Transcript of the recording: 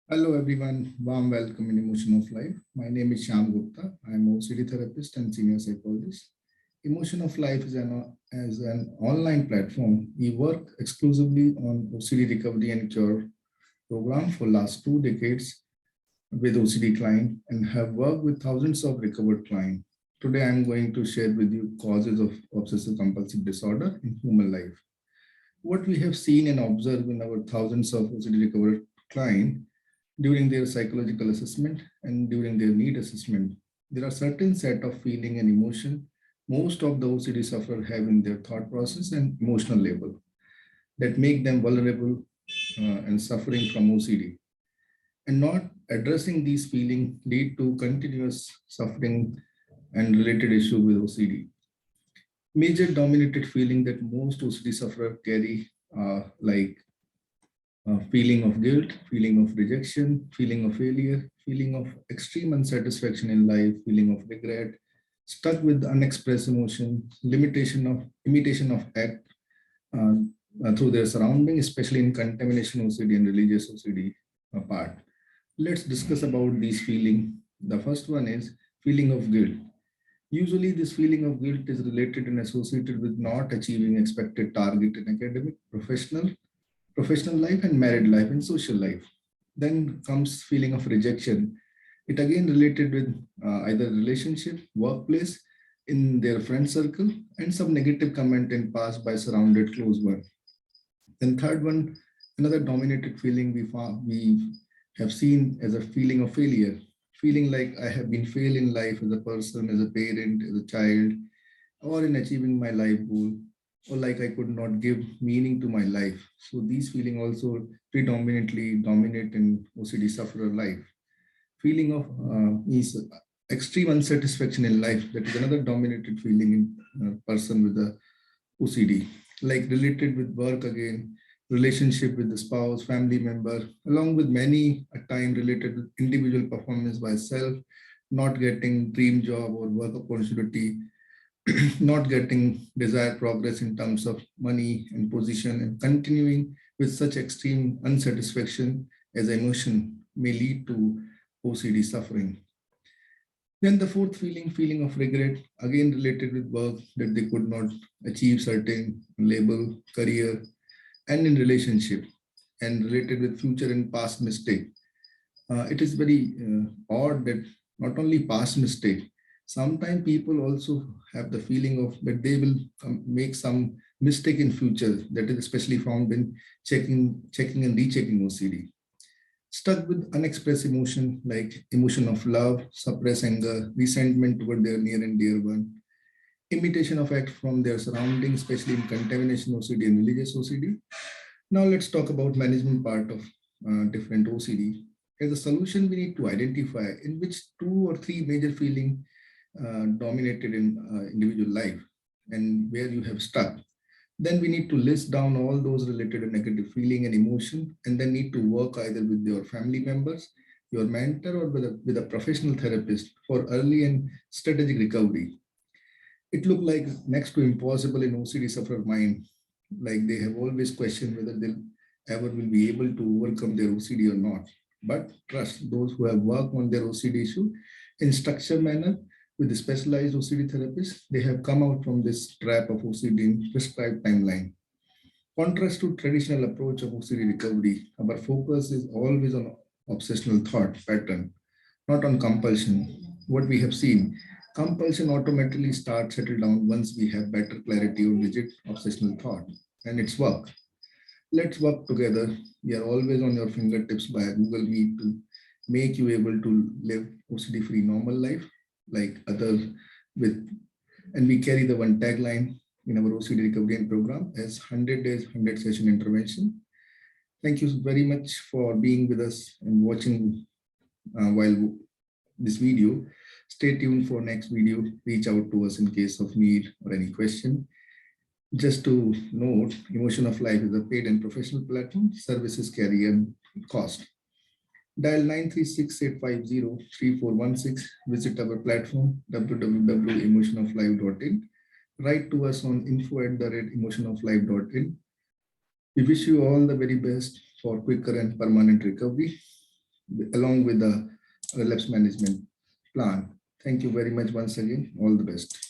Hello everyone, warm welcome in Emotion of Life. My name is Shyam Gupta. I am OCD therapist and senior psychologist. Emotion of Life is an online platform. We work exclusively on OCD recovery and cure program for last 2 decades with OCD client and have worked with thousands of recovered clients. Today I am going to share with you causes of obsessive compulsive disorder in human life. What we have seen and observed in our thousands of OCD recovered clients during their psychological assessment and during their need assessment, there are certain set of feeling and emotion most of the OCD sufferers have in their thought process and emotional level that make them vulnerable and suffering from OCD. And not addressing these feelings lead to continuous suffering and related issue with OCD. Major dominated feeling that most OCD sufferers carry like feeling of guilt, feeling of rejection, feeling of failure, feeling of extreme unsatisfaction in life, feeling of regret, stuck with unexpressed emotion, limitation of imitation of act uh, through their surrounding, especially in contamination OCD and religious OCD part. Let's discuss about these feeling. The first one is feeling of guilt. Usually, this feeling of guilt is related and associated with not achieving expected target in academic, professional life and married life and social life. Then comes feeling of rejection. It again related with either relationship, workplace, in their friend circle, and some negative comment in past by surrounded close one. Then third one, another dominated feeling we have seen as a feeling of failure, feeling like I have been failed in life as a person, as a parent, as a child, or in achieving my life goal, or like I could not give meaning to my life. So these feeling also predominantly dominate in OCD sufferer life. Feeling of is extreme unsatisfaction in life. That is another dominated feeling in a person with the OCD. Like related with work again, relationship with the spouse, family member, along with many a time related with individual performance by self, not getting dream job or work opportunity, not getting desired progress in terms of money and position, and continuing with such extreme unsatisfaction as emotion may lead to OCD suffering. Then the fourth feeling, feeling of regret, again related with work that they could not achieve certain label, career, and in relationship, and related with future and past mistake. It is very odd that not only past mistake, sometimes people also have the feeling of that they will make some mistake in future. That is especially found in checking and rechecking OCD. Stuck with unexpressed emotion like emotion of love, suppressed anger, resentment toward their near and dear one, imitation of act from their surroundings, especially in contamination OCD and religious OCD. Now let's talk about management part of different OCD. As a solution, we need to identify in which two or three major feeling dominated in individual life and where you have stuck. Then we need to list down all those related to negative feeling and emotion, and then need to work either with your family members, your mentor, or with a professional therapist for early and strategic recovery. It looked like next to impossible in OCD sufferer mind. Like they have always questioned whether they'll ever will be able to overcome their OCD or not. But trust those who have worked on their OCD issue in structured manner with the specialized OCD therapists, they have come out from this trap of OCD in prescribed timeline. Contrast to traditional approach of OCD recovery, our focus is always on obsessional thought pattern, not on compulsion. What we have seen, compulsion automatically starts settle down once we have better clarity on rigid obsessional thought and its work. Let's work together. We are always on your fingertips by Google Meet to make you able to live OCD free normal life like others with, and we carry the one tagline in our OCD recovery and program as 100 days, 100 session intervention. Thank you very much for being with us and watching while this video. Stay tuned for next video. Reach out to us in case of need or any question. Just to note, Emotion of Life is a paid and professional platform. Services carry a cost. Dial 936-850-3416. Visit our platform www.emotionoflife.in. Write to us on info@emotionoflife.in. We wish you all the very best for quicker and permanent recovery. along with the relapse management plan. Thank you very much once again. All the best.